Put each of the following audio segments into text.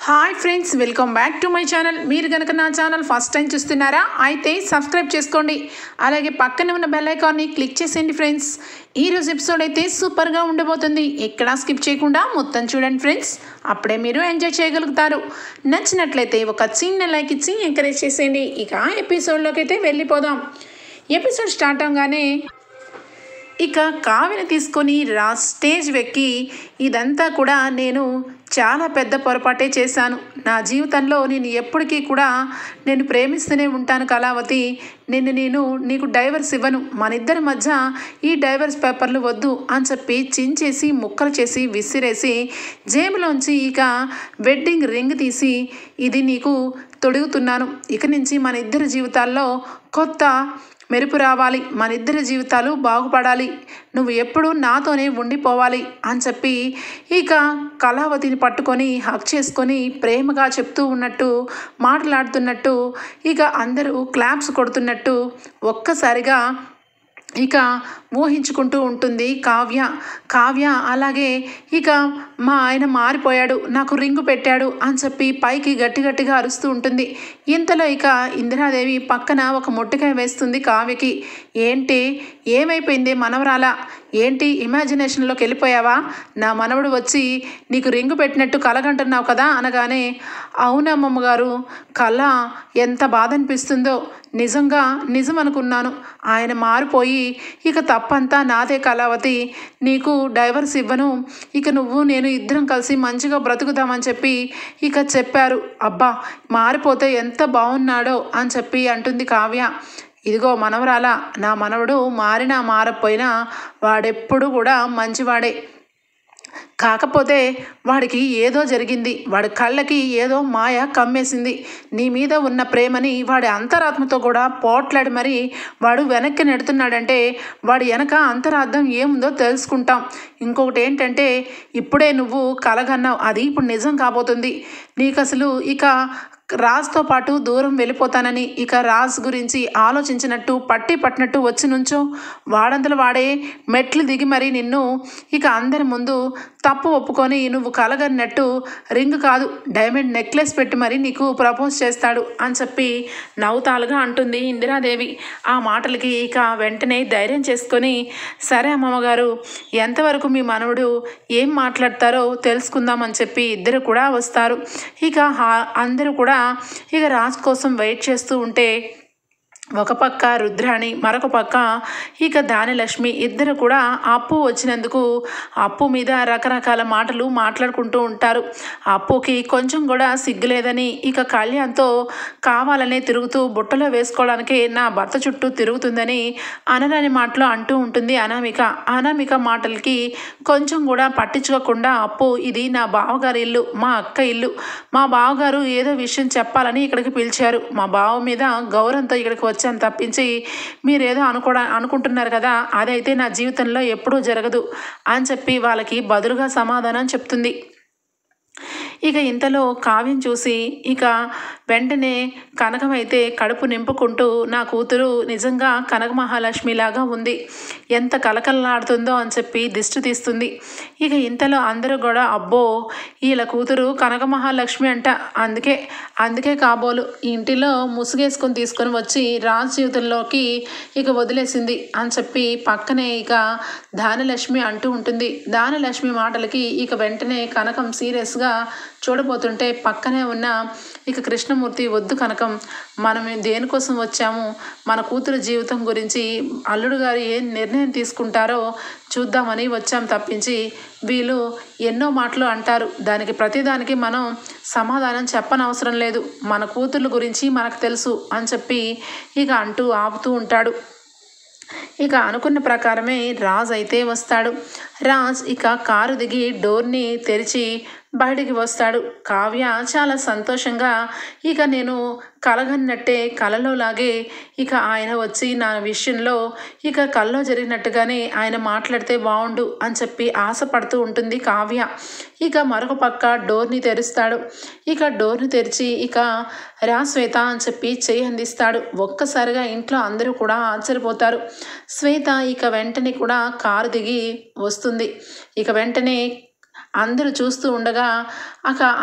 Hi friends, welcome back to my channel. మీరు కనుక నా ఛానల్ ఫస్ట్ టైం చూస్తున్నారా అయితే సబ్స్క్రైబ్ చేసుకోండి. అలాగే పక్కనే ఉన్న బెల్ ఐకాన్ని క్లిక్ చేసేయండి ఫ్రెండ్స్. ఈరోజు ఎపిసోడ్ అయితే సూపర్గా ఉండబోతుంది. ఎక్కడా స్కిప్ చేయకుండా మొత్తం చూడండి ఫ్రెండ్స్, అప్పుడే మీరు ఎంజాయ్ చేయగలుగుతారు. నచ్చినట్లయితే ఒక చిన్న లైక్ ఇచ్చి ఎంకరేజ్ చేసేయండి. ఇక ఎపిసోడ్లోకి అయితే వెళ్ళిపోదాం. ఎపిసోడ్ స్టార్ట్ అవగానే ఇక కావ్యని తీసుకొని స్టేజ్ వెక్కి ఇదంతా కూడా నేను చాలా పెద్ద పొరపాటే చేశాను. నా జీవితంలో నేను ఎప్పటికీ కూడా నేను ప్రేమిస్తూనే ఉంటాను కళావతి. నీకు డైవర్స్ ఇవ్వను, మన ఇద్దరి మధ్య ఈ డైవర్స్ పేపర్లు వద్దు అని చెప్పి చించేసి ముక్కలు చేసి విసిరేసి జేబులోంచి ఇక వెడ్డింగ్ రింగ్ తీసి ఇది నీకు తొడుగుతున్నాను. ఇక నుంచి మన ఇద్దరి జీవితాల్లో కొత్త మెరుపు రావాలి, మన ఇద్దరి జీవితాలు బాగుపడాలి, నువ్వు ఎప్పుడూ నాతోనే ఉండిపోవాలి అని చెప్పి ఇక కళావతిని పట్టుకొని హక్ చేసుకొని ప్రేమగా చెప్తూ ఉన్నట్టు మాట్లాడుతున్నట్టు ఇక అందరూ క్లాప్స్ కొడుతున్నట్టు ఒక్కసారిగా ఇక ఊహించుకుంటూ ఉంటుంది కావ్య. అలాగే ఇక మా ఆయన మారిపోయాడు, నాకు రింగు పెట్టాడు అని చెప్పి పైకి గట్టిగా అరుస్తూ ఉంటుంది. ఇంతలో ఇక ఇందిరాదేవి పక్కన ఒక మొట్టికాయ వేస్తుంది కావ్యకి. ఏంటి, ఏమైపోయింది మనవరాలా, ఏంటి ఇమాజినేషన్లోకి వెళ్ళిపోయావా, నా మనవడు వచ్చి నీకు రింగు పెట్టినట్టు కలగంటున్నావు కదా అనగానే, అవునమ్మమ్మ గారు, కళ ఎంత బాధ అనిపిస్తుందో, నిజం అనుకున్నాను, ఆయన మారిపోయి ఇక తప్పంతా నాదే కళావతి, నీకు డైవర్స్ ఇవ్వను, ఇక నువ్వు నేను ఇద్దరం కలిసి మంచిగా బ్రతుకుదామని చెప్పి ఇక చెప్పారు. అబ్బా, మారిపోతే ఎంత బాగున్నాడో అని చెప్పి అంటుంది కావ్య. ఇదిగో మనవరాలా, నా మనవడు మారినా మారకపోయినా వాడెప్పుడు కూడా మంచివాడే, కాకపోతే వాడికి ఏదో జరిగింది, వాడి కళ్ళకి ఏదో మాయ కమ్మేసింది, నీ మీద ఉన్న ప్రేమని వాడి అంతరాత్మతో కూడా పోట్లాడి మరి వాడు వెనక్కి నెడుతున్నాడంటే వాడి వెనక అంతరార్థం ఏముందో తెలుసుకుంటాం. ఇంకొకటి ఏంటంటే ఇప్పుడే నువ్వు కలగన్నావు, అది ఇప్పుడు నిజం కాబోతుంది. నీకు అసలు ఇక రాజ్తో పాటు దూరం వెళ్ళిపోతానని ఇక రాజ్ గురించి ఆలోచించినట్టు పట్టినట్టు వచ్చి నుంచో వాడంతలో వాడే మెట్లు దిగి మరి నిన్ను ఇక అందరి ముందు తప్పు ఒప్పుకొని నువ్వు కలగన్నట్టు రింగ్ కాదు డైమండ్ నెక్లెస్ పెట్టి మరి నీకు ప్రపోజ్ చేస్తాడు అని చెప్పి నవ్వుతాలుగా అంటుంది ఇందిరాదేవి. ఆ మాటలకి ఇక వెంటనే ధైర్యం చేసుకొని, సరే అమ్మమ్మగారు, ఎంతవరకు మీ మనవడు ఏం మాట్లాడతారో తెలుసుకుందామని చెప్పి ఇద్దరు కూడా వస్తారు. ఇక అందరూ కూడా ఇక రాజ్ కోసం వెయిట్ చేస్తూ ఉంటే ఒక పక్క రుద్రాణి, మరొక పక్క ఇక దానిలక్ష్మి ఇద్దరు కూడా అప్పు వచ్చినందుకు అప్పు మీద రకరకాల మాటలు మాట్లాడుకుంటూ ఉంటారు. అప్పుకి కొంచెం కూడా సిగ్గులేదని ఇక కళ్యాణ్తో కావాలనే తిరుగుతూ బుట్టలో వేసుకోవడానికి నా భర్త చుట్టూ తిరుగుతుందని అనరాని మాటలు అంటూ ఉంటుంది అనామిక మాటలకి కొంచెం కూడా పట్టించుకోకుండా అప్పు, ఇది నా బావగారి ఇల్లు, మా అక్క ఇల్లు, మా బావగారు ఏదో విషయం చెప్పాలని ఇక్కడికి పిలిచారు, మా బావ మీద గౌరవంతో ఇక్కడికి వచ్చాను తప్పించి మీరేదో అనుకుంటున్నారు కదా, అదైతే నా జీవితంలో ఎప్పుడూ జరగదు అని చెప్పి వాళ్ళకి బదులుగా సమాధానం చెప్తుంది. ఇక ఇంతలో కావ్యం చూసి ఇక వెంటనే కనకం అయితే కడుపు నింపుకుంటూ, నా కూతురు నిజంగా కనక మహాలక్ష్మిలాగా ఉంది, ఎంత కలకలలాడుతుందో అని చెప్పి దిష్టి తీస్తుంది. ఇక ఇంతలో అందరూ కూడా అబ్బో, వీళ్ళ కూతురు కనక మహాలక్ష్మి అంట, అందుకే కాబోలు ఇంటిలో ముసుగేసుకొని తీసుకొని వచ్చి రాజ్ జీవితంలోకి ఇక వదిలేసింది అని చెప్పి పక్కనే ఇక దానలక్ష్మి అంటూ ఉంటుంది. దానలక్ష్మి మాటలకి ఇక వెంటనే కనకం సీరియస్గా చూడబోతుంటే పక్కనే ఉన్న ఇక కృష్ణమూర్తి, వద్దు కనకం, మనం దేనికోసం వచ్చాము, మన కూతురు జీవితం గురించి అల్లుడు గారు ఏం నిర్ణయం తీసుకుంటారో చూద్దామని వచ్చాం తప్పించి వీళ్ళు ఎన్నో మాటలు అంటారు, దానికి ప్రతిదానికి మనం సమాధానం చెప్పనవసరం లేదు, మన కూతుర్ల గురించి మనకు తెలుసు అని చెప్పి ఇక అంటూ ఆపుతూ ఉంటాడు. ఇక అనుకున్న ప్రకారమే రాజ్ అయితే వస్తాడు. రాజ్ ఇక కారు దిగి డోర్ని తెరిచి బయటికి వస్తాడు. కావ్య చాలా సంతోషంగా ఇక నేను కలగన్నట్టే కలలోలాగే ఇక ఆయన వచ్చి నా విషయంలో ఇక కల్లో జరిగినట్టుగానే ఆయన మాట్లాడితే బాగుండు అని చెప్పి ఆశపడుతూ ఉంటుంది కావ్య. ఇక మరొక పక్క డోర్ని తెరుస్తాడు. ఇక డోర్ని తెరిచి ఇక రా శ్వేత అని చెప్పి చేయి అందిస్తాడు. ఒక్కసారిగా ఇంట్లో అందరూ కూడా ఆశ్చర్యపోతారు. శ్వేత ఇక వెంటనే కూడా కారు దిగి వస్తుంది. ఇక వెంటనే అందరూ చూస్తూ ఉండగా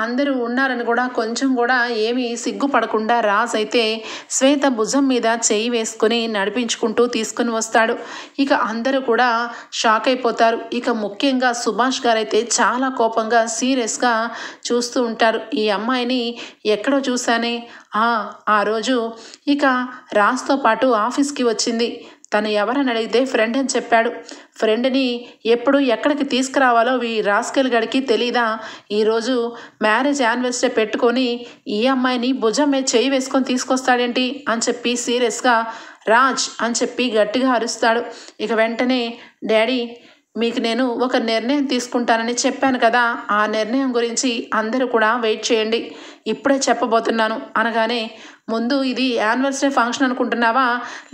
అందరూ ఉన్నారని కూడా కొంచెం కూడా ఏమీ సిగ్గుపడకుండా రాజ్ అయితే శ్వేత భుజం మీద చేయి వేసుకొని నడిపించుకుంటూ తీసుకుని వస్తాడు. ఇక అందరూ కూడా షాక్ అయిపోతారు. ఇక ముఖ్యంగా సుభాష్ గారు అయితే చాలా కోపంగా సీరియస్గా చూస్తూ ఉంటారు. ఈ అమ్మాయిని ఎక్కడో చూశానే, ఆ రోజు ఇక రాజ్తో పాటు ఆఫీస్కి వచ్చింది, తను ఎవరని అడిగితే ఫ్రెండ్ అని చెప్పాడు. ఫ్రెండ్ని ఎప్పుడు ఎక్కడికి తీసుకురావాలో రాస్కెల్ గడికి తెలీదా? ఈరోజు మ్యారేజ్ యానివర్సరీ పెట్టుకొని ఈ అమ్మాయిని భుజం మీద చేయి వేసుకొని తీసుకొస్తాడేంటి అని చెప్పి సీరియస్గా రాజ్ అని చెప్పి గట్టిగా అరుస్తాడు. ఇక వెంటనే డాడీ, మీకు నేను ఒక నిర్ణయం తీసుకుంటానని చెప్పాను కదా, ఆ నిర్ణయం గురించి అందరూ కూడా వెయిట్ చేయండి, ఇప్పుడే చెప్పబోతున్నాను అనగానే, ముందు ఇది యానివర్సరీ ఫంక్షన్ అనుకుంటున్నావా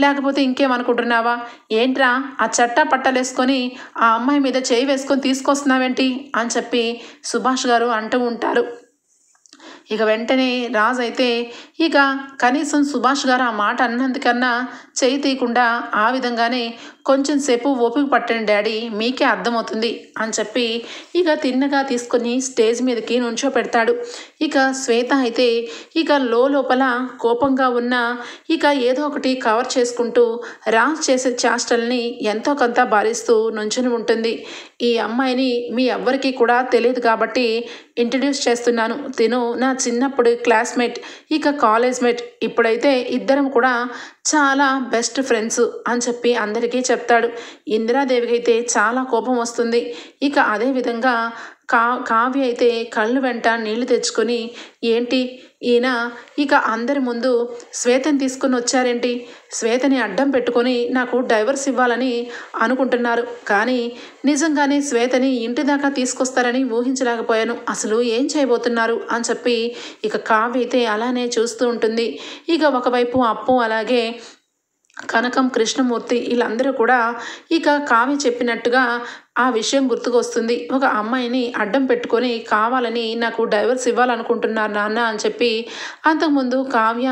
లేకపోతే ఇంకేమనుకుంటున్నావా? ఏంట్రా ఆ చట్టా పట్టాలేసుకొని ఆ అమ్మాయి మీద చేయి వేసుకొని తీసుకొస్తున్నావేంటి అని చెప్పి సుభాష్ గారు అంటూ ఉంటారు. ఇక వెంటనే రాజ్ అయితే ఇక కనీసం సుభాష్ గారు ఆ మాట అన్నందుకన్నా చేయి తీయకుండా ఆ విధంగానే కొంచెం సేపు ఓపిక పట్టండి డాడీ, మీకే అర్థమవుతుంది అని చెప్పి ఇక తిన్నగా తీసుకొని స్టేజ్ మీదకి నుంచో పెడతాడు. ఇక శ్వేత అయితే ఇక లోపల కోపంగా ఉన్న ఇక ఏదో ఒకటి కవర్ చేసుకుంటూ రాజ్ చేసే చేష్టల్ని ఎంతో కొంత భరిస్తూ నుంచుని ఉంటుంది. ఈ అమ్మాయిని మీ ఎవ్వరికీ కూడా తెలియదు కాబట్టి ఇంట్రడ్యూస్ చేస్తున్నాను, తిను నా చిన్నప్పుడు క్లాస్మేట్, ఇక కాలేజ్ మేట్, ఇప్పుడైతే ఇద్దరం కూడా చాలా బెస్ట్ ఫ్రెండ్స్ అని చెప్పి అందరికీ చెప్తాడు. ఇందిరాదేవికి అయితే చాలా కోపం వస్తుంది. ఇక అదేవిధంగా కావ్య అయితే కళ్ళు వెంట నీళ్లు తెచ్చుకొని, ఏంటి ఈయన ఇక అందరి ముందు శ్వేతని తీసుకుని వచ్చారేంటి, శ్వేతని అడ్డం పెట్టుకొని నాకు డైవర్స్ ఇవ్వాలని అనుకుంటున్నారు, కానీ నిజంగానే శ్వేతని ఇంటి దాకా తీసుకొస్తారని ఊహించలేకపోయాను, అసలు ఏం చేయబోతున్నారు అని చెప్పి ఇక కావ్య అయితే అలానే చూస్తూ ఉంటుంది. ఇక ఒకవైపు అప్పు అలాగే కనకం, కృష్ణమూర్తి వీళ్ళందరూ కూడా ఇక కావ్య చెప్పినట్టుగా ఆ విషయం గుర్తుకొస్తుంది. ఒక అమ్మాయిని అడ్డం పెట్టుకొని కావాలని నాకు డైవర్స్ ఇవ్వాలనుకుంటున్నారు నాన్న అని చెప్పి అంతకుముందు కావ్య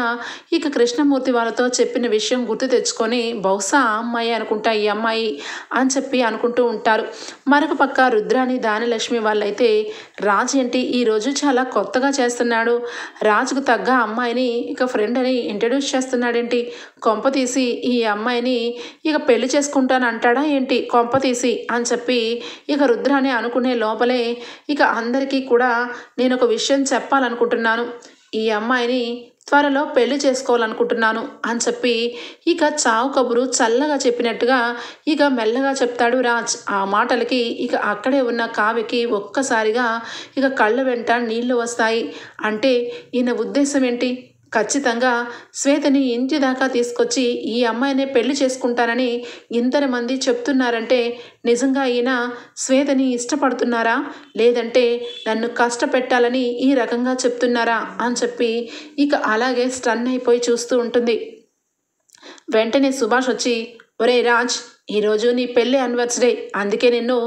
ఇక కృష్ణమూర్తి వాళ్ళతో చెప్పిన విషయం గుర్తు తెచ్చుకొని బహుశా ఆ అమ్మాయి అనుకుంటా ఈ అమ్మాయి అని చెప్పి అనుకుంటూ ఉంటారు. మరొక పక్క రుద్రాని, దానిలక్ష్మి వాళ్ళైతే రాజు ఏంటి ఈరోజు చాలా కొత్తగా చేస్తున్నాడు, రాజుకు తగ్గ అమ్మాయిని ఇక ఫ్రెండ్ అని ఇంట్రడ్యూస్ చేస్తున్నాడేంటి, కొంప తీసి ఈ అమ్మాయిని ఇక పెళ్లి చేసుకుంటాను అంటాడా ఏంటి కొంప తీసి అని చెప్పి ఇక రుద్రాని అనుకునే లోపలే ఇక అందరికీ కూడా నేను ఒక విషయం చెప్పాలనుకుంటున్నాను, ఈ అమ్మాయిని త్వరలో పెళ్లి చేసుకోవాలనుకుంటున్నాను అని చెప్పి ఇక చావు కబురు చల్లగా చెప్పినట్టుగా ఇక మెల్లగా చెప్తాడు రాజ్. ఆ మాటలకి ఇక అక్కడే ఉన్న కావ్యకి ఒక్కసారిగా ఇక కళ్ళ వెంట నీళ్లు వస్తాయి. అంటే ఈయన ఉద్దేశం ఏంటి, ఖచ్చితంగా శ్వేతని ఇంటి దాకా తీసుకొచ్చి ఈ అమ్మాయినే పెళ్లి చేసుకుంటానని ఇంతమంది చెప్తున్నారంటే నిజంగా ఈయన శ్వేతని ఇష్టపడుతున్నారా లేదంటే నన్ను కష్టపెట్టాలని ఈ రకంగా చెప్తున్నారా అని చెప్పి ఇక అలాగే స్టన్ అయిపోయి చూస్తూ ఉంటుంది. వెంటనే సుభాష్ వచ్చి, ఒరే రాజ్, ఈరోజు నీ పెళ్ళి యానివర్సరీ, అందుకే నిన్ను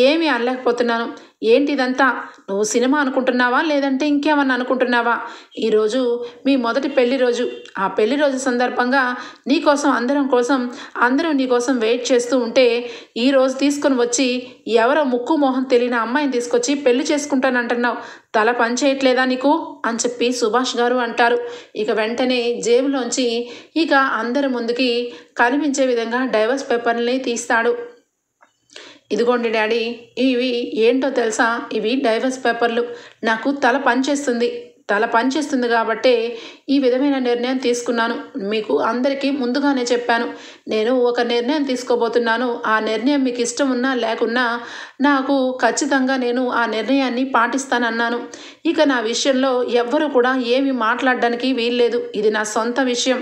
ఏమీ అనలేకపోతున్నాను, ఏంటి ఇదంతా, నువ్వు సినిమా అనుకుంటున్నావా లేదంటే ఇంకేమన్నా అనుకుంటున్నావా, ఈరోజు మీ మొదటి పెళ్లి రోజు, ఆ పెళ్లి రోజు సందర్భంగా నీకోసం అందరూ నీకోసం వెయిట్ చేస్తూ ఉంటే ఈరోజు తీసుకొని వచ్చి ఎవరో ముక్కు మోహం తెలియని అమ్మాయిని తీసుకొచ్చి పెళ్లి చేసుకుంటానంటున్నావు, తల పని చేయట్లేదా నీకు అని చెప్పి సుభాష్ గారు అంటారు. ఇక వెంటనే జేబులోంచి ఇక అందరి ముందుకి కనిపించే విధంగా డైవర్స్ పేపర్ని తీస్తాడు. ఇదిగోండి డాడీ, ఇవి ఏంటో తెలుసా, ఇవి డైవర్స్ పేపర్లు, నాకు తల పనిచేస్తుంది కాబట్టే ఈ విధమైన నిర్ణయం తీసుకున్నాను, మీకు అందరికీ ముందుగానే చెప్పాను, నేను ఒక నిర్ణయం తీసుకోబోతున్నాను, ఆ నిర్ణయం మీకు ఇష్టం ఉన్నా లేకున్నా నాకు ఖచ్చితంగా నేను ఆ నిర్ణయాన్ని పాటిస్తానన్నాను, ఇక నా విషయంలో ఎవ్వరూ కూడా ఏమి మాట్లాడడానికి వీల్లేదు, ఇది నా సొంత విషయం,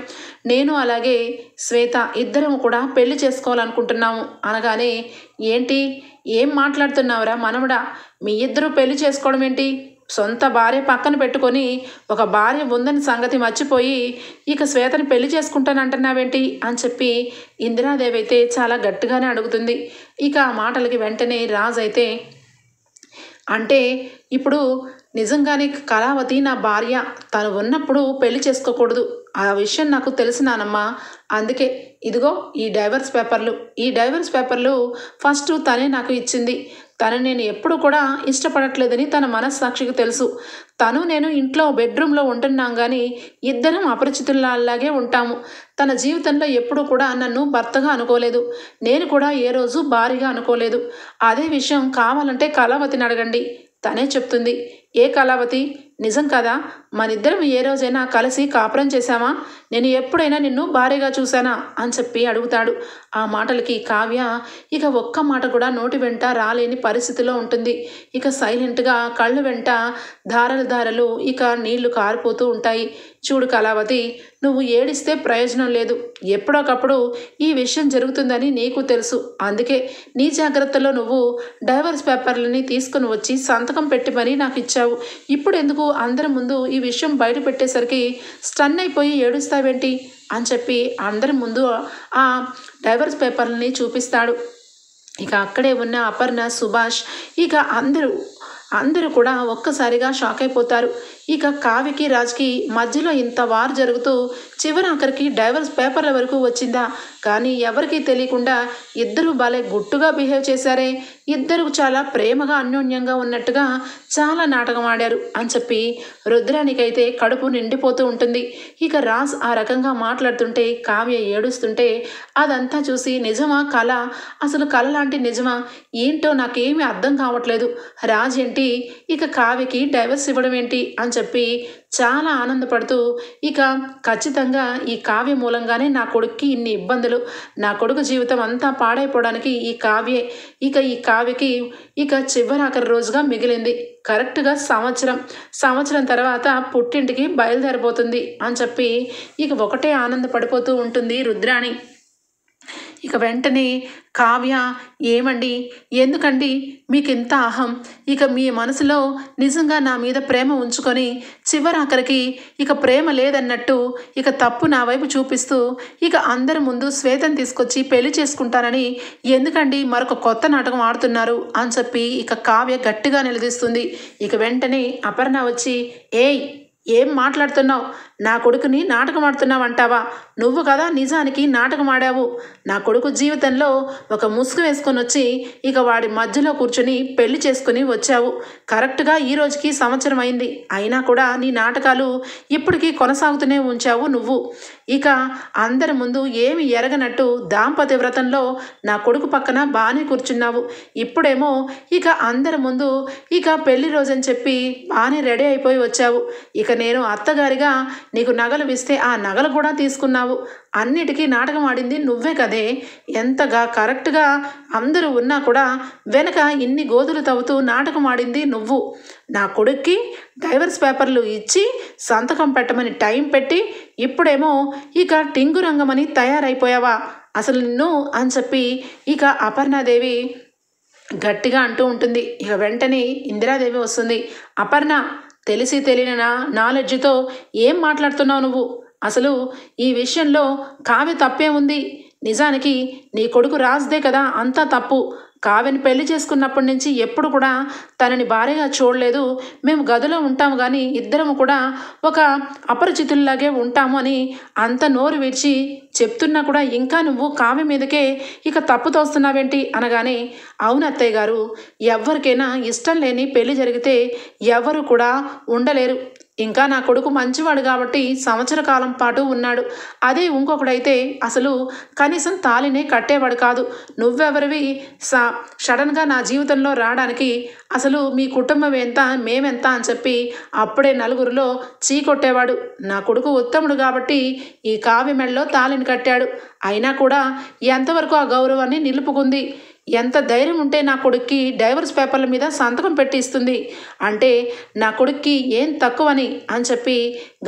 నేను అలాగే శ్వేత ఇద్దరం కూడా పెళ్లి చేసుకోవాలనుకుంటున్నాము అనగానే, ఏంటి ఏం మాట్లాడుతున్నావురా మనవడా, మీ ఇద్దరు పెళ్లి చేసుకోవడం ఏంటి, సొంత భార్య పక్కన పెట్టుకొని ఒక భార్య ఉందని సంగతి మర్చిపోయి ఇక శ్వేతని పెళ్లి చేసుకుంటానంటున్నావేంటి అని చెప్పి ఇందిరాదేవి అయితే చాలా గట్టిగానే అడుగుతుంది. ఇక ఆ మాటలకి వెంటనే రాజ్ అయితే, అంటే ఇప్పుడు నిజంగానే కళావతి నా భార్య, తను ఉన్నప్పుడు పెళ్లి చేసుకోకూడదు, ఆ విషయం నాకు తెలిసినానమ్మా, అందుకే ఇదిగో ఈ డైవర్స్ పేపర్లు ఫస్ట్ తనే నాకు ఇచ్చింది, తను నేను ఎప్పుడు కూడా ఇష్టపడట్లేదని తన మనస్సాక్షికి తెలుసు. తను నేను ఇంట్లో బెడ్రూమ్లో ఉంటున్నాం కానీ ఇద్దరం అపరిచితుల్లాగే ఉంటాము. తన జీవితంలో ఎప్పుడు కూడా నన్ను భర్తగా అనుకోలేదు. నేను కూడా ఏ రోజు భారీగా అనుకోలేదు. అదే విషయం కావాలంటే కళావతిని అడగండి, తనే చెప్తుంది. ఏ కళావతి, నిజం కదా? మనిద్దరం ఏ రోజైనా కలిసి కాపురం చేశామా? నేను ఎప్పుడైనా నిన్ను భారీగా చూశానా అని చెప్పి అడుగుతాడు. ఆ మాటలకి కావ్య ఇక ఒక్క మాట కూడా నోటి వెంట రాలేని పరిస్థితిలో ఉంటుంది. ఇక సైలెంట్గా కళ్ళు వెంట ధారలు ధారలు ఇక నీళ్లు కారిపోతూ ఉంటాయి. చూడు కళావతి, నువ్వు ఏడిస్తే ప్రయోజనం లేదు. ఎప్పుడొకప్పుడు ఈ విషయం జరుగుతుందని నీకు తెలుసు. అందుకే నీ జాగ్రత్తలో నువ్వు డైవర్స్ పేపర్లని తీసుకుని వచ్చి సంతకం పెట్టి మరీ నాకు ఇచ్చావు. ఇప్పుడు ఎందుకు అందరి ముందు ఈ విషయం బయట పెట్టేసరికి స్టన్ అయిపోయి ఏడుస్తావేంటి అని చెప్పి అందరి ముందు ఆ డైవర్స్ పేపర్లని చూపిస్తాడు. ఇక అక్కడే ఉన్న అపర్ణ, సుభాష్ ఇక అందరూ కూడా ఒక్కసారిగా షాక్ అయిపోతారు. ఇక కావ్యకి రాజ్కి మధ్యలో ఇంత వార్ జరుగుతూ చివరాఖరికి డైవర్స్ పేపర్ల వరకు వచ్చిందా? కానీ ఎవరికీ తెలియకుండా ఇద్దరు భలే గుట్టుగా బిహేవ్ చేశారే, ఇద్దరు చాలా ప్రేమగా అన్యోన్యంగా ఉన్నట్టుగా చాలా నాటకం ఆడారు అని చెప్పి రుద్రానికైతే కడుపు నిండిపోతూ ఉంటుంది. ఇక రాజ్ ఆ రకంగా మాట్లాడుతుంటే కావ్య ఏడుస్తుంటే అదంతా చూసి నిజమా కళ, అసలు కళ లాంటి నిజమా ఏంటో నాకేమీ అర్థం కావట్లేదు. రాజ్ ఏంటి ఇక కావ్యకి డైవర్స్ ఇవ్వడం ఏంటి అని చెప్పి చాలా ఆనందపడుతూ ఇక ఖచ్చితంగా ఈ కావ్య మూలంగానే నా కొడుక్కి ఇన్ని ఇబ్బందులు, నా కొడుకు జీవితం అంతా పాడైపోవడానికి ఈ కావ్యే. ఇక ఈ కావ్యకి ఇక చివరాఖరి రోజుగా మిగిలింది. కరెక్ట్గా సంవత్సరం తర్వాత పుట్టింటికి బయలుదేరిపోతుంది అని చెప్పి ఇక ఒకటే ఆనందపడిపోతూ ఉంటుంది రుద్రాణి. ఇక వెంటనే కావ్య, ఏమండి, ఎందుకండి మీకు ఇంత అహం? ఇక మీ మనసులో నిజంగా నా మీద ప్రేమ ఉంచుకొని చివరాఖరికి ఇక ప్రేమ లేదన్నట్టు ఇక తప్పు నా వైపు చూపిస్తూ ఇక అందరి ముందు శ్వేతను తీసుకొచ్చి పెళ్లి చేసుకుంటానని ఎందుకండి మరొక కొత్త నాటకం ఆడుతున్నారు అని చెప్పి ఇక కావ్య గట్టిగా నిలదీస్తుంది. ఇక వెంటనే అపర్ణ వచ్చి, ఏయ్ ఏం మాట్లాడుతున్నావు? నా కొడుకుని నాటకం ఆడుతున్నావు అంటావా? నువ్వు కదా నిజానికి నాటకం ఆడావు. నా కొడుకు జీవితంలో ఒక ముసుగు వేసుకొని వచ్చి ఇక వాడి మధ్యలో కూర్చొని పెళ్లి చేసుకుని వచ్చావు. కరెక్ట్గా ఈ రోజుకి సంవత్సరం అయింది. అయినా కూడా నీ నాటకాలు ఇప్పటికీ కొనసాగుతూనే ఉంచావు నువ్వు. ఇక అందరి ముందు ఏమి ఎరగనట్టు దాంపత్య వ్రతంలో నా కొడుకు పక్కన బాగానే కూర్చున్నావు. ఇప్పుడేమో ఇక అందరి ముందు ఇక పెళ్లి రోజని చెప్పి బాగానే రెడీ అయిపోయి వచ్చావు. ఇక నేను అత్తగారిగా నీకు నగలు ఇస్తే ఆ నగలు కూడా తీసుకున్నావు. అన్నిటికీ నాటకం ఆడింది నువ్వే కదే. ఎంతగా కరెక్ట్గా అందరూ ఉన్నా కూడా వెనక ఇన్ని గోతులు తవ్వుతూ నాటకం ఆడింది నువ్వు. నా కొడుక్కి డైవర్స్ పేపర్లు ఇచ్చి సంతకం పెట్టమని టైం పెట్టి ఇప్పుడేమో ఇక టింగు రంగమని తయారైపోయావా అసలు నిన్ను అని చెప్పి ఇక అపర్ణాదేవి గట్టిగా అంటూ ఉంటుంది. ఇక వెంటనే ఇందిరాదేవి వస్తుంది. అపర్ణ, తెలిసి తెలియని నాలెడ్జ్తో ఏం మాట్లాడుతున్నావు నువ్వు? అసలు ఈ విషయంలో కావ్య తప్పే ఉంది. నిజానికి నీ కొడుకు రాజ్దే కదా అంతా తప్పు. కావ్యని పెళ్లి చేసుకున్నప్పటి నుంచి ఎప్పుడు కూడా తనని భార్యగా చూడలేదు. మేము గదిలో ఉంటాము కానీ ఇద్దరము కూడా ఒక అపరిచితుల్లాగే ఉంటాము అని అంత నోరు విడిచి చెప్తున్నా కూడా ఇంకా నువ్వు కావ్య మీదకే ఇక తప్పు తోస్తున్నావేంటి అనగానే, అవును అత్తయ్య గారు, ఎవరికైనా ఇష్టం లేని పెళ్లి జరిగితే ఎవరు కూడా ఉండలేరు. ఇంకా నా కొడుకు మంచివాడు కాబట్టి సంవత్సర కాలం పాటు ఉన్నాడు. అదే ఇంకొకడైతే అసలు కనీసం తాళినే కట్టేవాడు కాదు. నువ్వెవరివి సడన్గా నా జీవితంలో రావడానికి? అసలు మీ కుటుంబం ఎంత, మేమెంత అని చెప్పి అప్పుడే నలుగురిలో చీకొట్టేవాడు. నా కొడుకు ఉత్తముడు కాబట్టి ఈ కావ్య మెడలో తాళిని కట్టాడు. అయినా కూడా ఎంతవరకు ఆ గౌరవాన్ని నిలుపుకుంది? ఎంత ధైర్యం ఉంటే నా కొడుక్కి డైవర్స్ పేపర్ల మీద సంతకం పెట్టి ఇస్తుంది? అంటే నా కొడుక్కి ఏం తక్కువని అని చెప్పి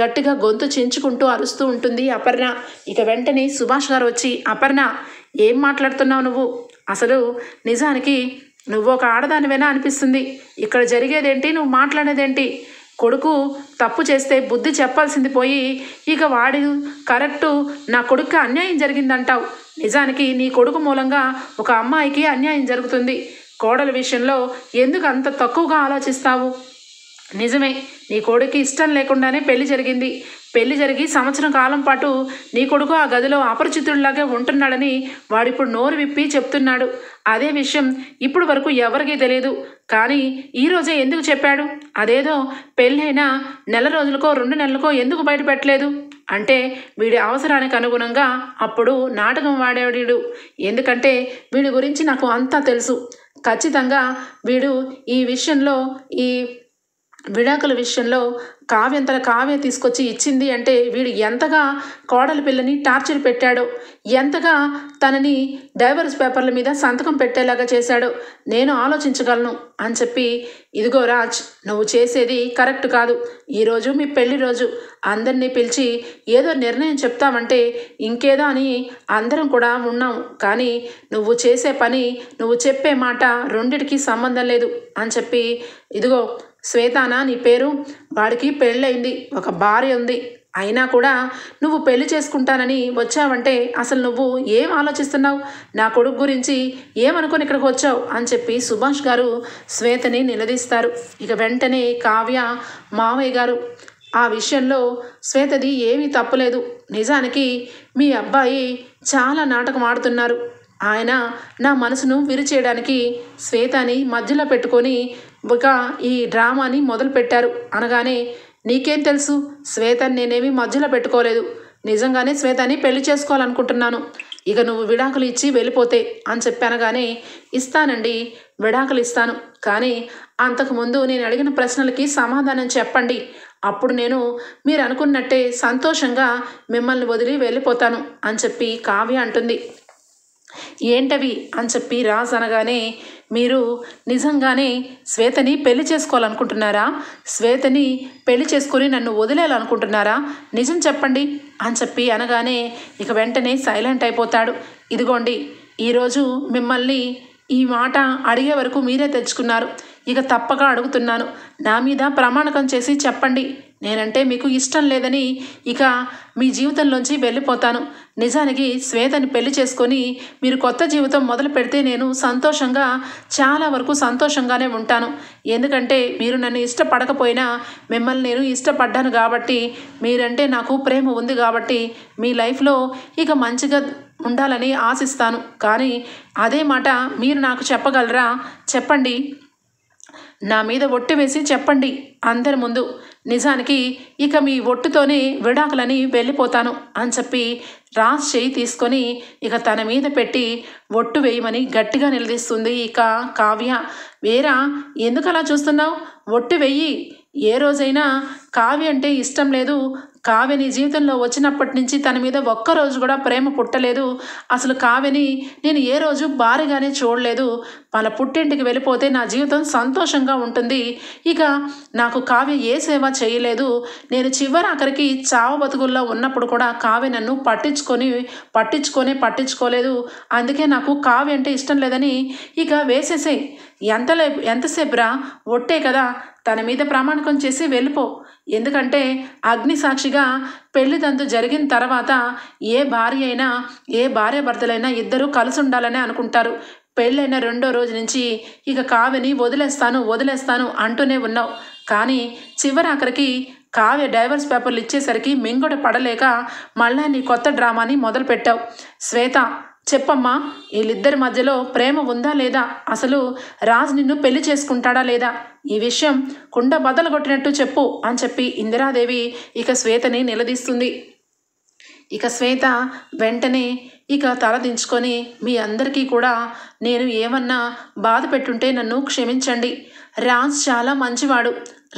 గట్టిగా గొంతు చించుకుంటూ అరుస్తూ ఉంటుంది అపర్ణ. ఇక వెంటనే సుభాష్ గారు వచ్చి, అపర్ణ ఏం మాట్లాడుతున్నావు నువ్వు? అసలు నిజానికి నువ్వు ఒక ఆడదానివేనా అనిపిస్తుంది. ఇక్కడ జరిగేదేంటి, నువ్వు మాట్లాడేదేంటి? కొడుకు తప్పు చేస్తే బుద్ధి చెప్పాల్సింది పోయి ఇక వాడు కరెక్టు నా కొడుక్కి అన్యాయం జరిగిందంటావు. నిజానికి నీ కొడుకు మూలంగా ఒక అమ్మాయికి అన్యాయం జరుగుతుంది. కోడల విషయంలో ఎందుకు అంత తక్కువగా ఆలోచిస్తావు? నిజమే, నీ కొడుకు ఇష్టం లేకుండానే పెళ్లి జరిగింది. పెళ్లి జరిగి సంవత్సరం కాలం పాటు నీ కొడుకు ఆ గదిలో అపరిచితుడిలాగా ఉంటున్నాడని వాడిప్పుడు నోరు విప్పి చెప్తున్నాడు. అదే విషయం ఇప్పుడు వరకు ఎవరికీ తెలియదు. కానీ ఈరోజే ఎందుకు చెప్పాడు? అదేదో పెళ్ళైనా నెల రోజులకో 2 నెలలకో ఎందుకు బయట పెట్టలేదు? అంటే వీడి అవసరానికి అనుగుణంగా అప్పుడు నాటకం వాడేవాడు. ఎందుకంటే వీడి గురించి నాకు అంతా తెలుసు. ఖచ్చితంగా వీడు ఈ విషయంలో, ఈ విడాకుల విషయంలో కావ్య తీసుకొచ్చి ఇచ్చింది అంటే వీడు ఎంతగా కోడలి పిల్లని టార్చర్ పెట్టాడో, ఎంతగా తనని డైవర్స్ పేపర్ల మీద సంతకం పెట్టేలాగా చేశాడో నేను ఆలోచించగలను అని చెప్పి, ఇదిగో రాజ్, నువ్వు చేసేది కరెక్ట్ కాదు. ఈరోజు మీ పెళ్లి రోజు, అందరినీ పిలిచి ఏదో నిర్ణయం చెప్తామంటే ఇంకేదో అని అందరం కూడా ఉన్నాం. కానీ నువ్వు చేసే పని, నువ్వు చెప్పే మాట రెండిటికి సంబంధం లేదు అని చెప్పి, ఇదిగో శ్వేతానా నీ పేరు, వాడికి పెళ్ళయింది, ఒక భార్య ఉంది. అయినా కూడా నువ్వు పెళ్లి చేసుకుంటానని వచ్చావంటే అసలు నువ్వు ఏం ఆలోచిస్తున్నావు? నా కొడుకు గురించి ఏమనుకొని ఇక్కడికి వచ్చావు అని చెప్పి సుభాష్ గారు శ్వేతని నిలదీస్తారు. ఇక వెంటనే కావ్య మావయ్య గారు, ఆ విషయంలో శ్వేతది ఏమీ తప్పులేదు. నిజానికి మీ అబ్బాయి చాలా నాటకం ఆడుతున్నారు. ఆయన నా మనసును విరిచేయడానికి శ్వేతని మధ్యలో పెట్టుకొని ఒక ఈ డ్రామాని మొదలుపెట్టారు అనగానే, నీకేం తెలుసు? శ్వేతని నేనేమి మధ్యలో పెట్టుకోలేదు. నిజంగానే శ్వేతని పెళ్లి చేసుకోవాలనుకుంటున్నాను. ఇక నువ్వు విడాకులు ఇచ్చి వెళ్ళిపోతే అని చెప్పానగానే, ఇస్తానండి, విడాకులు ఇస్తాను. కానీ అంతకుముందు నేను అడిగిన ప్రశ్నలకి సమాధానం చెప్పండి. అప్పుడు నేను మీరు అనుకున్నట్టే సంతోషంగా మిమ్మల్ని వదిలి వెళ్ళిపోతాను అని చెప్పి కావ్య అంటుంది. ఏంటవి అని చెప్పి రాజ్ అనగానే, మీరు నిజంగానే శ్వేతని పెళ్లి చేసుకోవాలనుకుంటున్నారా? శ్వేతని పెళ్లి చేసుకొని నన్ను వదిలేయాలనుకుంటున్నారా? నిజం చెప్పండి అని చెప్పి అనగానే ఇక వెంటనే సైలెంట్ అయిపోతాడు. ఇదిగోండి, ఈరోజు మిమ్మల్ని ఈ మాట అడిగే వరకు మీరే తెచ్చుకున్నారు. ఇక తప్పక అడుగుతున్నాను, నా మీద ప్రమాణకం చేసి చెప్పండి. నేనంటే మీకు ఇష్టం లేదని ఇక మీ జీవితంలోంచి వెళ్ళిపోతాను. నిజానికి శ్వేతని పెళ్లి చేసుకొని మీరు కొత్త జీవితం మొదలు పెడితే నేను సంతోషంగా, చాలా వరకు సంతోషంగానే ఉంటాను. ఎందుకంటే మీరు నన్ను ఇష్టపడకపోయినా మిమ్మల్ని నేను ఇష్టపడ్డాను కాబట్టి, మీరంటే నాకు ప్రేమ ఉంది కాబట్టి మీ లైఫ్లో ఇక మంచిగా ఉండాలని ఆశిస్తాను. కానీ అదే మాట మీరు నాకు చెప్పగలరా? చెప్పండి, నా మీద ఒట్టు వేసి చెప్పండి అందరి ముందు. నిజానికి ఇక మీ ఒట్టుతోనే విడాకులని వెళ్ళిపోతాను అని చెప్పి రాజ్ చేయి తీసుకొని ఇక తన మీద పెట్టి ఒట్టు వేయమని గట్టిగా నిలదీస్తుంది ఇక కావ్య. వేరా, ఎందుకు అలా చూస్తున్నావు? ఒట్టు వెయ్యి. ఏ రోజైనా కావ్య అంటే ఇష్టం లేదు, కావ్యని జీవితంలో వచ్చినప్పటి నుంచి తన మీద ఒక్కరోజు కూడా ప్రేమ పుట్టలేదు. అసలు కావ్యని నేను ఏ రోజు భారీగానే చూడలేదు. వాళ్ళ పుట్టింటికి వెళ్ళిపోతే నా జీవితం సంతోషంగా ఉంటుంది. ఇక నాకు కావ్య ఏ సేవ చేయలేదు. నేను చివరాఖరికి చావు బతుకుల్లో ఉన్నప్పుడు కూడా కావ్య నన్ను పట్టించుకోలేదు. అందుకే నాకు కావ్య అంటే ఇష్టం లేదని ఇక వేసేసే. ఎంతసేపురా, ఒట్టే కదా, తన మీద ప్రమాణకం చేసి వెళ్ళిపో. ఎందుకంటే అగ్ని సాక్షిగా పెళ్లిదంతు జరిగిన తర్వాత ఏ భార్య అయినా, ఏ భార్యాభర్తలైనా ఇద్దరూ కలిసి ఉండాలని అనుకుంటారు. పెళ్ళైన 2వ రోజు నుంచి ఇక కావ్యని వదిలేస్తాను అంటూనే ఉన్నావు. కానీ చివరాఖరికి కావ్య డైవర్స్ పేపర్లు ఇచ్చేసరికి మింగుడు పడలేక మళ్ళా నీ కొత్త డ్రామాని మొదలుపెట్టావు. శ్వేత, చెప్పమ్మా, వీళ్ళిద్దరి మధ్యలో ప్రేమ ఉందా లేదా? అసలు రాజ్ నిన్ను పెళ్లి చేసుకుంటాడా లేదా? ఈ విషయం కుండ బద్దలు కొట్టినట్టు చెప్పు అని చెప్పి ఇందిరాదేవి ఇక శ్వేతని నిలదీస్తుంది. ఇక శ్వేత వెంటనే ఇక తల దించుకొని, మీ అందరికీ కూడా నేను ఏమన్నా బాధ పెట్టుంటే నన్ను క్షమించండి. రాజ్ చాలా మంచివాడు.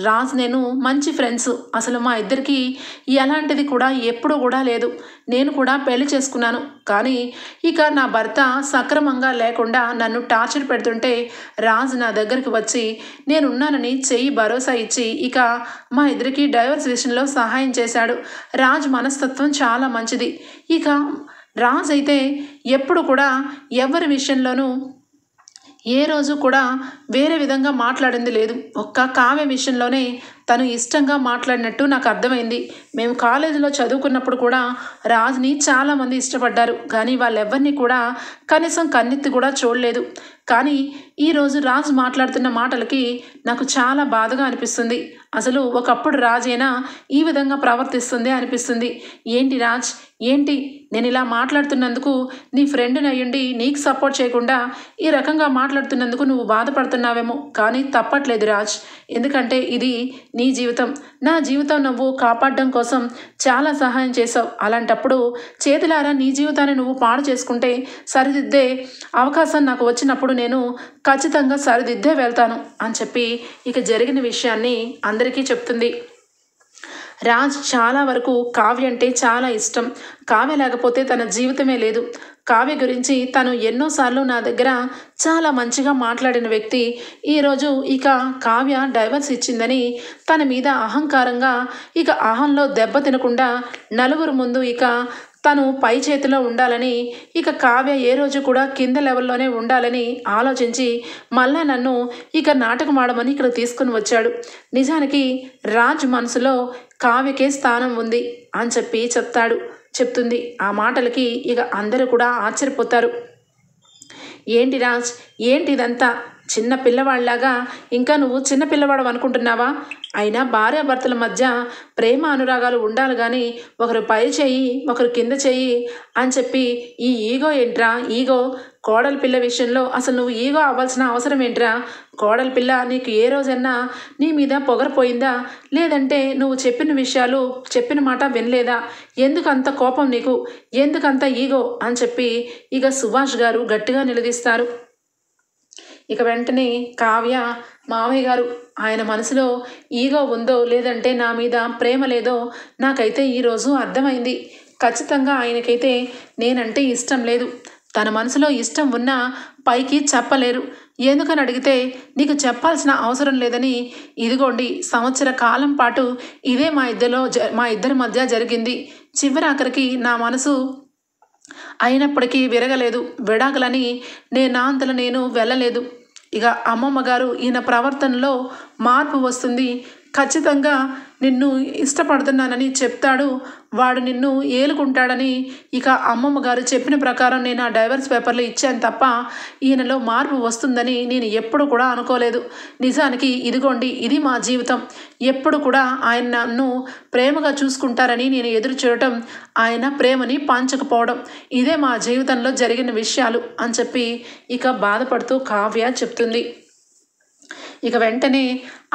రాజ్ నేను మంచి ఫ్రెండ్స్. అసలు మా ఇద్దరికి ఎలాంటిది కూడా ఎప్పుడూ కూడా లేదు. నేను కూడా పెళ్లి చేసుకున్నాను. కానీ ఇక నా భర్త సక్రమంగా లేకుండా నన్ను టార్చర్ పెడుతుంటే రాజ్ నా దగ్గరికి వచ్చి నేనున్నానని చెయ్యి భరోసా ఇచ్చి ఇక మా ఇద్దరికి డైవర్స్ విషయంలో సహాయం చేశాడు. రాజ్ మనస్తత్వం చాలా మంచిది. ఇక రాజ్ అయితే ఎప్పుడు కూడా ఎవరి విషయంలోనూ ఏ రోజు కూడా వేరే విధంగా మాట్లాడింది లేదు. ఒక్క కావ్య విషయంలోనే తను ఇష్టంగా మాట్లాడినట్టు నాకు అర్థమైంది. మేము కాలేజీలో చదువుకున్నప్పుడు కూడా రాజ్ని చాలామంది ఇష్టపడ్డారు, కానీ వాళ్ళెవ్వరినీ కూడా కనీసం కన్నెత్తి కూడా చూడలేదు. కానీ ఈరోజు రాజ్ మాట్లాడుతున్న మాటలకి నాకు చాలా బాధగా అనిపిస్తుంది. అసలు ఒకప్పుడు రాజేనా ఈ విధంగా ప్రవర్తిస్తుంది అనిపిస్తుంది. ఏంటి రాజ్, ఏంటి నేను ఇలా మాట్లాడుతున్నందుకు నీ ఫ్రెండ్ని అయ్యుండి నీకు సపోర్ట్ చేయకుండా ఈ రకంగా మాట్లాడుతున్నందుకు నువ్వు బాధపడుతున్నావేమో, కానీ తప్పట్లేదు రాజ్. ఎందుకంటే ఇది నీ జీవితం, నా జీవితం నువ్వు కాపాడడం కోసం చాలా సహాయం చేసావు. అలాంటప్పుడు చేతులారా నీ జీవితాన్ని నువ్వు పాడు చేసుకుంటే సరిదిద్దే అవకాశం నాకు వచ్చినప్పుడు నేను ఖచ్చితంగా సరిదిద్దే వెళ్తాను అని చెప్పి ఇక జరిగిన విషయాన్ని అందరికీ చెప్తుంది. రాజ్ చాలా వరకు కావ్య అంటే చాలా ఇష్టం. కావ్య లేకపోతే తన జీవితమే లేదు. కావ్య గురించి తను ఎన్నోసార్లు నా దగ్గర చాలా మంచిగా మాట్లాడిన వ్యక్తి ఈరోజు ఇక కావ్య డైవర్స్ ఇచ్చిందని తన మీద అహంకారంగా ఇక అహంలో దెబ్బ తినకుండా నలుగురు ముందు ఇక తను పై చేతిలో ఉండాలని, ఇక కావ్య ఏ రోజు కూడా కింద లెవెల్లోనే ఉండాలని ఆలోచించి మళ్ళా నన్ను ఇక నాటకం ఆడమని ఇక్కడ తీసుకుని వచ్చాడు. నిజానికి రాజ్ మనసులో కావ్యకే స్థానం ఉంది అని చెప్పి చెప్తుంది. ఆ మాటలకి ఇక అందరూ కూడా ఆశ్చర్యపోతారు. ఏంటి రాజ్, ఏంటి ఇదంతా? చిన్న పిల్లవాళ్ళలాగా ఇంకా నువ్వు చిన్న పిల్లవాడు అనుకుంటున్నావా? అయినా భార్యాభర్తల మధ్య ప్రేమ అనురాగాలు ఉండాలి, కానీ ఒకరు పై చెయ్యి ఒకరు కింద చెయ్యి అని చెప్పి ఈ ఈగో ఏంట్రా? ఈగో కోడలి పిల్ల విషయంలో అసలు నువ్వు ఈగో అవ్వాల్సిన అవసరం ఏంట్రా? కోడలి పిల్ల నీకు ఏ రోజన్నా నీ మీద పొగరపోయిందా? లేదంటే నువ్వు చెప్పిన మాట వినలేదా? ఎందుకంత కోపం నీకు? ఎందుకంత ఈగో అని చెప్పి ఇక సుభాష్ గారు గట్టిగా నిలదీస్తారు. ఇక వెంటనే కావ్య మావయ్య గారు, ఆయన మనసులో ఈగో ఉందో లేదంటే నా మీద ప్రేమ లేదో నాకైతే ఈరోజు అర్థమైంది. ఖచ్చితంగా ఆయనకైతే నేనంటే ఇష్టం లేదు. తన మనసులో ఇష్టం ఉన్నా పైకి చెప్పలేరు. ఎందుకని అడిగితే నీకు చెప్పాల్సిన అవసరం లేదని, ఇదిగోండి సంవత్సర కాలం పాటు ఇదే మా ఇద్దరి మధ్య జరిగింది. చివరాఖరికి నా మనసు అయినప్పటికీ విరగలేదు. విడాకులని నేను వెళ్ళలేదు. ఇక అమ్మమ్మ గారు ఈయన ప్రవర్తనలో మార్పు వస్తుంది, ఖచ్చితంగా నిన్ను ఇష్టపడుతున్నానని చెప్తాడు, వాడు నిన్ను ఏలుకుంటాడని ఇక అమ్మమ్మ గారు చెప్పిన ప్రకారం నేను ఆ డైవర్స్ పేపర్లు ఇచ్చాను తప్ప ఈయనలో మార్పు వస్తుందని నేను ఎప్పుడు కూడా అనుకోలేదు. నిజానికి ఇదిగోండి ఇది మా జీవితం. ఎప్పుడు కూడా ఆయన నన్ను ప్రేమగా చూసుకుంటారని నేను ఎదురు చూడటం, ఆయన ప్రేమని పంచకపోవడం, ఇదే మా జీవితంలో జరిగిన విషయాలు అని చెప్పి ఇక బాధపడుతూ కావ్య చెప్తుంది. ఇక వెంటనే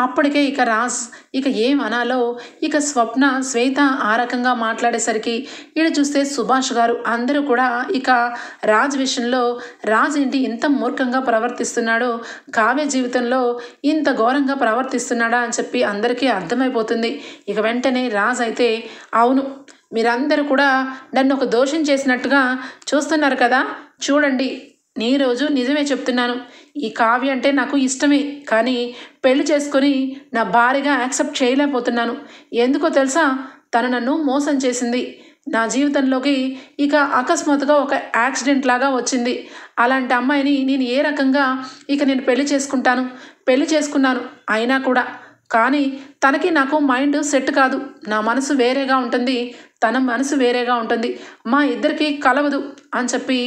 అప్పటికే ఇక రాజ్ ఇక ఏమనాలో ఇక స్వప్న శ్వేత ఆ రకంగా మాట్లాడేసరికి ఈడ చూస్తే సుభాష్ గారు అందరూ కూడా ఇక రాజ్ విషయంలో రాజ్ ఏంటి ఇంత మూర్ఖంగా ప్రవర్తిస్తున్నాడో, కావ్య జీవితంలో ఇంత ఘోరంగా ప్రవర్తిస్తున్నాడా అని చెప్పి అందరికీ అర్థమైపోతుంది. ఇక వెంటనే రాజ్ అయితే అవును, మీరందరూ కూడా నన్ను ఒక దోషం చేసినట్టుగా చూస్తున్నారు కదా, చూడండి నీ రోజు నిజమే చెప్తున్నాను. ఈ కావ్య అంటే నాకు ఇష్టమే, కానీ పెళ్లి చేసుకొని నా భార్యగా యాక్సెప్ట్ చేయలేకపోతున్నాను. ఎందుకో తెలుసా, తను నన్ను మోసం చేసింది. నా జీవితంలోకి ఇక అకస్మాత్తుగా ఒక యాక్సిడెంట్ లాగా వచ్చింది. అలాంటి అమ్మాయిని నేను ఏ రకంగా ఇక నేను పెళ్లి చేసుకున్నాను అయినా కూడా, కానీ తనకి నాకు మైండ్ సెట్ కాదు. నా మనసు వేరేగా ఉంటుంది, తన మనసు వేరేగా ఉంటుంది, మా ఇద్దరికి కలవదు అని చెప్పి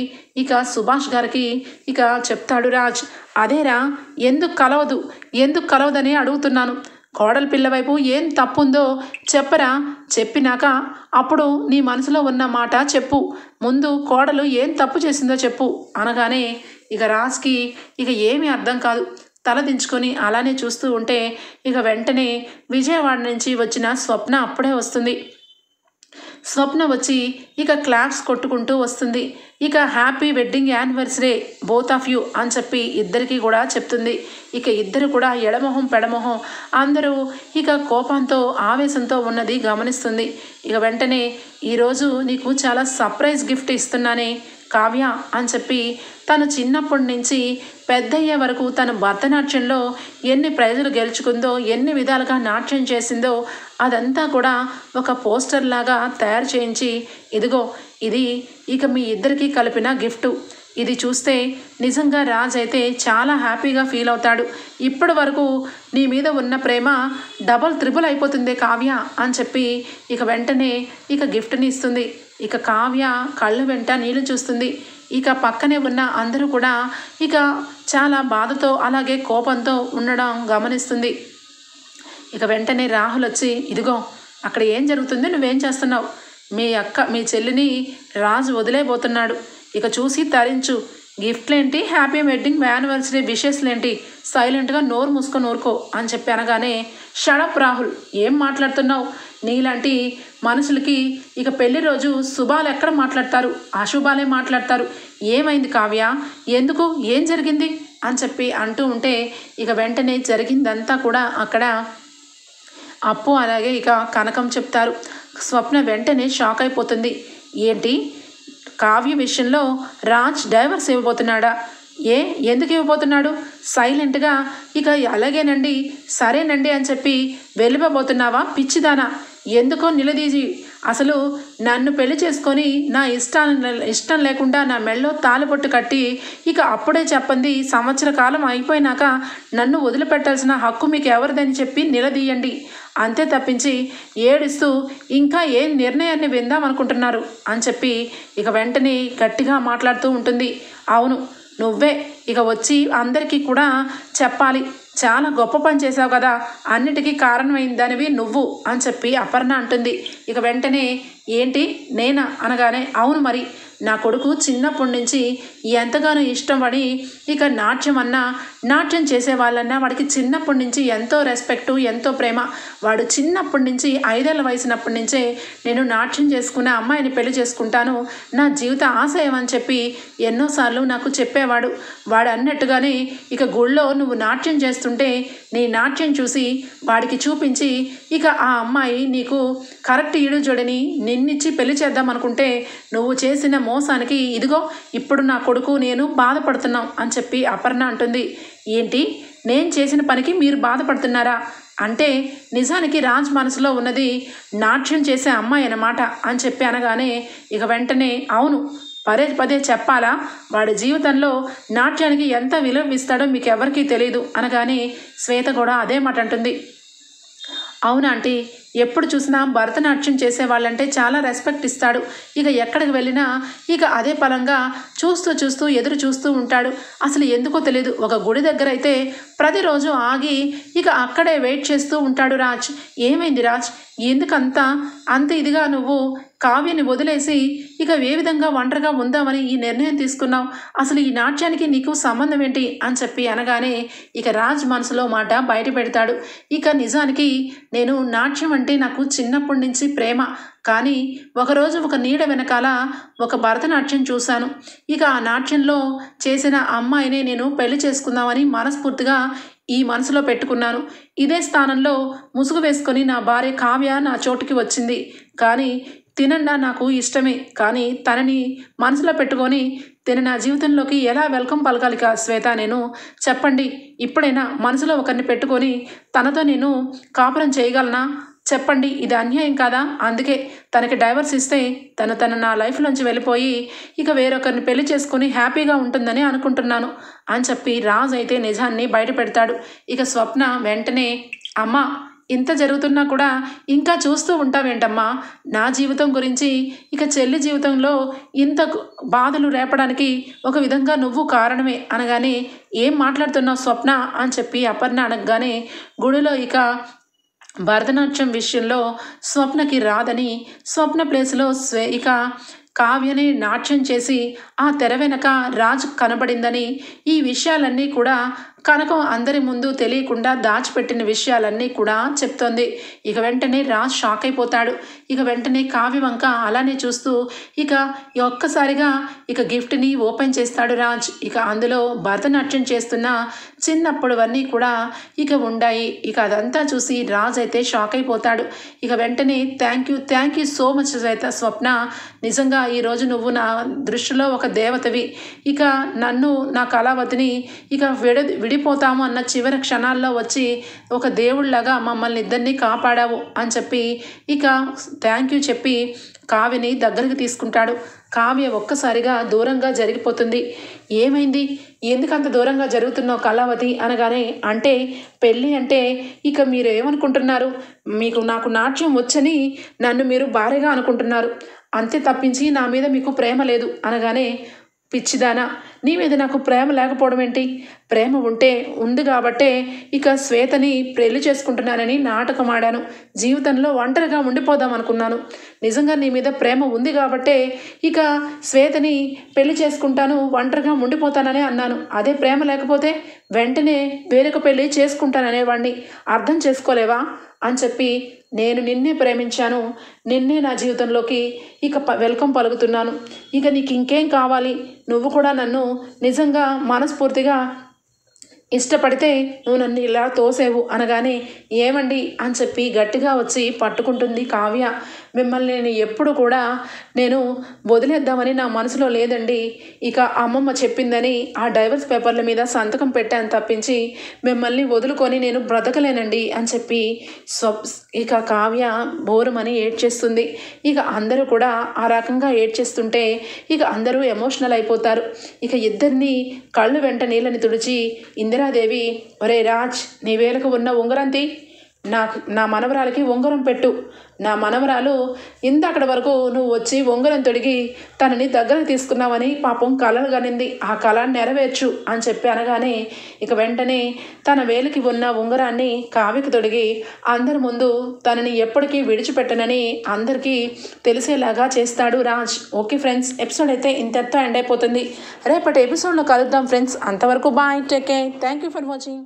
ఇక సుభాష్ గారికి ఇక చెప్తాడు రాజ్. అదేరా, ఎందుకు కలవదని అడుగుతున్నాను. కోడలి పిల్ల వైపు ఏం తప్పుందో చెప్పరా, చెప్పినాక అప్పుడు నీ మనసులో ఉన్న మాట చెప్పు. ముందు కోడలు ఏం తప్పు చేసిందో చెప్పు అనగానే ఇక రాజ్కి ఇక ఏమీ అర్థం కాదు. తల దించుకొని అలానే చూస్తూ ఉంటే ఇక వెంటనే విజయవాడ నుంచి వచ్చిన స్వప్న అప్పుడే వస్తుంది. స్వప్న వచ్చి ఇక క్లాప్స్ కొట్టుకుంటూ వస్తుంది. ఇక happy wedding anniversary both of you అని చెప్పి ఇద్దరికి కూడా చెప్తుంది. ఇక ఇద్దరు కూడా ఎడమొహం పెడమొహం అందరూ ఇక కోపంతో ఆవేశంతో ఉన్నది గమనిస్తుంది. ఇక వెంటనే ఈరోజు నీకు చాలా సర్ప్రైజ్ గిఫ్ట్ ఇస్తున్నానే కావ్య అని చెప్పి తను చిన్నప్పటి నుంచి పెద్దయ్యే వరకు తను భరతనాట్యంలో ఎన్ని ప్రైజులు గెలుచుకుందో, ఎన్ని విధాలుగా నాట్యం చేసిందో అదంతా కూడా ఒక పోస్టర్ లాగా తయారు చేయించి, ఇదిగో ఇది ఇక మీ ఇద్దరికీ కలిపిన గిఫ్టు. ఇది చూస్తే నిజంగా రాజ్ అయితే చాలా హ్యాపీగా ఫీల్ అవుతాడు. ఇప్పటి వరకు నీ మీద ఉన్న ప్రేమ డబల్ త్రిబుల్ అయిపోతుంది కావ్య అని చెప్పి ఇక వెంటనే ఇక గిఫ్ట్ని ఇస్తుంది. ఇక కావ్య కళ్ళు వెంట నీళ్లు చూస్తుంది. ఇక పక్కనే ఉన్న అందరూ కూడా ఇక చాలా బాధతో అలాగే కోపంతో ఉండడం గమనిస్తుంది. ఇక వెంటనే రాహుల్ వచ్చి, ఇదిగో అక్కడ ఏం జరుగుతుంది, నువ్వేం చేస్తున్నావు? మీ చెల్లిని రాజు వదిలేబోతున్నాడు, ఇక చూసి తరించు. గిఫ్ట్లేంటి, హ్యాపీ వెడ్డింగ్ యానివర్సరీ విషెస్లేంటి, సైలెంట్గా నోరు మూసుకొని ఊరుకో అని చెప్పి అనగానే, షడప్ రాహుల్, ఏం మాట్లాడుతున్నావు? నీలాంటి మనుషులకి ఇక పెళ్లి రోజు శుభాలు ఎక్కడ మాట్లాడతారు, అశుభాలే మాట్లాడతారు. ఏమైంది కావ్య, ఎందుకు, ఏం జరిగింది అని చెప్పి అంటూ ఉంటే ఇక వెంటనే జరిగిందంతా కూడా అక్కడ అప్పు అలాగే ఇక కనకం చెప్తారు. స్వప్న వెంటనే షాక్ అయిపోతుంది. ఏంటి, కావ్య విషయంలో రాజ్ డైవర్స్ ఇవ్వబోతున్నాడా? ఎందుకు ఇవ్వబోతున్నాడు? సైలెంట్గా ఇక అలాగేనండి, సరేనండి అని చెప్పి వెళ్ళిపోబోతున్నావా పిచ్చిదానా? ఎందుకో నిలదీసి అసలు నన్ను పెళ్లి చేసుకొని నా ఇష్టం లేకుండా నా మెళ్ళో తాలిపొట్టు కట్టి ఇక అప్పుడే చెప్పండి, సంవత్సర కాలం అయిపోయినాక నన్ను వదిలిపెట్టాల్సిన హక్కు మీకు ఎవరిదని చెప్పి నిలదీయండి. అంతే తప్పించి ఏడుస్తూ ఇంకా ఏ నిర్ణయాన్ని విందామనుకుంటున్నారు అని చెప్పి ఇక వెంటనే గట్టిగా మాట్లాడుతూ ఉంటుంది. అవును, నువ్వే ఇక వచ్చి అందరికీ కూడా చెప్పాలి, చాలా గొప్ప పని చేసావు కదా, అన్నిటికీ కారణమైందనివి నువ్వు అని చెప్పి అపర్ణ అంటుంది. ఇక వెంటనే ఏంటి నేనా అనగానే, అవును మరి, నా కొడుకు చిన్నప్పటి నుంచి ఎంతగానో ఇష్టపడి ఇక నాట్యం చేసేవాళ్ళన్నా వాడికి చిన్నప్పటి నుంచి ఎంతో రెస్పెక్టు, ఎంతో ప్రేమ. వాడు చిన్నప్పటి నుంచి 5 ఏళ్ల వయసునప్పటి నుంచే నేను నాట్యం చేసుకున్న అమ్మాయిని పెళ్లి చేసుకుంటాను, నా జీవిత ఆశయం అని చెప్పి ఎన్నోసార్లు నాకు చెప్పేవాడు. వాడు అన్నట్టుగానే ఇక గుళ్ళో నువ్వు నాట్యం చేస్తుంటే నీ నాట్యం చూసి వాడికి చూపించి ఇక ఆ అమ్మాయి నీకు కరెక్ట్ ఈడుజోడని నిన్నిచ్చి పెళ్లి చేద్దాం అనుకుంటే నువ్వు చేసిన మోసానికి ఇదిగో ఇప్పుడు నా కొడుకు నేను బాధపడుతున్నాం అని చెప్పి అపర్ణ అంటుంది. ఏంటి, నేను చేసిన పనికి మీరు బాధపడుతున్నారా? అంటే నిజానికి రాజ్ మనసులో ఉన్నది నాట్యం చేసే అమ్మాయి అన్నమాట అని చెప్పి అనగానే ఇక వెంటనే, అవును, పదే చెప్పాలా? వాడి జీవితంలో నాట్యానికి ఎంత విలువ ఇస్తాడో మీకు ఎవరికీ తెలియదు అనగానే శ్వేత కూడా అదే మాట అంటుంది. అవునా ఆంటీ, ఎప్పుడు చూసినా భరతనాట్యం చేసేవాళ్ళంటే చాలా రెస్పెక్ట్ ఇస్తాడు. ఇక ఎక్కడికి వెళ్ళినా ఇక అదే పరంగా చూస్తూ ఎదురు చూస్తూ ఉంటాడు. అసలు ఎందుకో తెలియదు, ఒక గుడి దగ్గర అయితే ప్రతిరోజు ఆగి ఇక అక్కడే వెయిట్ చేస్తూ ఉంటాడు రాజ్. ఏమైంది రాజ్, అంత ఇదిగా నువ్వు కావ్యని వదిలేసి ఇక ఏ విధంగా ఒంటరిగా ఉందామని ఈ నిర్ణయం తీసుకున్నావు? అసలు ఈ నాట్యానికి నీకు సంబంధం ఏంటి అని చెప్పి అనగానే ఇక రాజ్ మనసులో మాట బయట పెడతాడు. ఇక నిజానికి నేను నాట్యం అంటే నాకు చిన్నప్పటి నుంచి ప్రేమ, కానీ ఒకరోజు ఒక నీడ వెనకాల ఒక భరతనాట్యం చూశాను. ఇక ఆ నాట్యంలో చేసిన అమ్మాయినే నేను పెళ్లి చేసుకుందామని మనస్ఫూర్తిగా ఈ మనసులో పెట్టుకున్నాను. ఇదే స్థానంలో ముసుగు వేసుకొని నా భార్య కావ్య నా చోటుకి వచ్చింది. కానీ తినన్నా నాకు ఇష్టమే, కానీ తనని మనసులో పెట్టుకొని తిన నా జీవితంలోకి ఎలా వెల్కమ్ పలకాలి శ్వేత? నేను చెప్పండి, ఇప్పుడైనా మనసులో ఒకరిని పెట్టుకొని తనతో నేను కాపురం చేయగలనా? చెప్పండి, ఇది అన్యాయం కాదా? అందుకే తనకి డైవర్స్ ఇస్తే తను నా లైఫ్లోంచి వెళ్ళిపోయి ఇక వేరొకరిని పెళ్లి చేసుకొని హ్యాపీగా ఉంటుందని అనుకుంటున్నాను అని చెప్పి రాజ్ అయితే నిజాన్ని బయట పెడతాడు. ఇక స్వప్న వెంటనే, అమ్మా, ఇంత జరుగుతున్నా కూడా ఇంకా చూస్తూ ఉంటావేంటమ్మా? నా జీవితం గురించి ఇక చెల్లి జీవితంలో ఇంత బాధలు రేపడానికి ఒక విధంగా నువ్వు కారణమే అనగానే, ఏం మాట్లాడుతున్నావు స్వప్న అని చెప్పి అపర్ణ అనగానే, గుడిలో ఇక భరతనాట్యం విషయంలో స్వప్నకి రాదని, స్వప్న ప్లేస్లో ఇక కావ్యని నాట్యం చేసి ఆ తెర వెనక రాజు కనబడిందని, ఈ విషయాలన్నీ కూడా కనకం అందరి ముందు తెలియకుండా దాచిపెట్టిన విషయాలన్నీ కూడా చెప్తోంది. ఇక వెంటనే రాజ్ షాక్ అయిపోతాడు. ఇక వెంటనే కావ్య వంక అలానే చూస్తూ ఇక ఒక్కసారిగా ఇక గిఫ్ట్ని ఓపెన్ చేస్తాడు రాజ్. ఇక అందులో భరతనాట్యం చేస్తున్న చిన్నప్పుడువన్నీ కూడా ఇక ఉండాయి. ఇక అదంతా చూసి రాజ్ అయితే షాక్ అయిపోతాడు. ఇక వెంటనే థ్యాంక్ యూ సో మచ్ స్వప్న, నిజంగా ఈరోజు నువ్వు నా దృష్టిలో ఒక దేవతవి. ఇక నన్ను నా కళావతిని ఇక విడిపోతాము అన్న చివరి క్షణాల్లో వచ్చి ఒక దేవుళ్ళలాగా మమ్మల్ని ఇద్దరిని కాపాడావు అని చెప్పి ఇక థ్యాంక్ యూ చెప్పి కావ్యని దగ్గరికి తీసుకుంటాడు. కావ్య ఒక్కసారిగా దూరంగా జరిగిపోతుంది. ఏమైంది, ఎందుకంత దూరంగా జరుగుతున్నావు కళావతి అనగానే, అంటే పెళ్ళి అంటే ఇక మీరు ఏమనుకుంటున్నారు, నాకు నాట్యం వచ్చని నన్ను మీరు భార్యగా అనుకుంటున్నారు, అంతే తప్పించి నా మీద మీకు ప్రేమ లేదు అనగానే, పిచ్చిదానా, నీ మీద నాకు ప్రేమ లేకపోవడం ఏంటి, ప్రేమ ఉంది కాబట్టే ఇక శ్వేతని పెళ్లి చేసుకుంటున్నానని నాటకం ఆడాను, జీవితంలో ఒంటరిగా ఉండిపోదాం అనుకున్నాను, నిజంగా నీ మీద ప్రేమ ఉంది కాబట్టే ఇక శ్వేతని పెళ్లి చేసుకుంటాను, ఒంటరిగా ఉండిపోతాననే అన్నాను, అదే ప్రేమ లేకపోతే వెంటనే వేరొక పెళ్లి చేసుకుంటాననేవాడిని, అర్థం చేసుకోలేవా అని చెప్పి నేను నిన్నే ప్రేమించాను, నిన్నే నా జీవితంలోకి ఇక వెల్కమ్ పలుకుతున్నాను, ఇక నీకు ఇంకేం కావాలి, నువ్వు కూడా నన్ను నిజంగా మనస్ఫూర్తిగా ఇష్టపడితే నువ్వు నన్ను ఇలా తోసేవు అనగానే, ఏమండి అని చెప్పి గట్టిగా వచ్చి పట్టుకుంటుంది కావ్య. మిమ్మల్ని నేను ఎప్పుడు కూడా నేను వదిలేద్దామని నా మనసులో లేదండి, ఇక అమ్మమ్మ చెప్పిందని ఆ డైవర్స్ పేపర్ల మీద సంతకం పెట్టాను తప్పించి మిమ్మల్ని వదులుకొని నేను బ్రతకలేనండి అని చెప్పి ఇక కావ్య బోరుమని ఏడ్చేస్తుంది. ఇక అందరూ కూడా ఆ రకంగా ఏడ్చేస్తుంటే ఇక అందరూ ఎమోషనల్ అయిపోతారు. ఇక ఇద్దరిని కళ్ళు వెంట నీళ్ళని తుడిచి ఇందిరాదేవి, ఒరే రాజ్, నీ వేలకు ఉన్న ఉంగరంతి, నా మనవరాలకి ఉంగరం పెట్టు, నా మనవరాలు ఇందక్కడి వరకు నువ్వు వచ్చి ఉంగరం తొడిగి తనని దగ్గరకు తీసుకున్నావని పాపం కలలు కనింది, ఆ కళను నెరవేర్చు అని చెప్పి అనగానే ఇక వెంటనే తన వేలికి ఉన్న ఉంగరాన్ని కావ్యకి తొడిగి అందరి ముందు తనని ఎప్పటికీ విడిచిపెట్టనని అందరికీ తెలిసేలాగా చేస్తాడు రాజ్. ఓకే ఫ్రెండ్స్, ఎపిసోడ్ అయితే ఇంతటితో ఎండ్ అయిపోతుంది. రేపటి ఎపిసోడ్లో కలుద్దాం ఫ్రెండ్స్. అంతవరకు bye, take care, thank you for watching.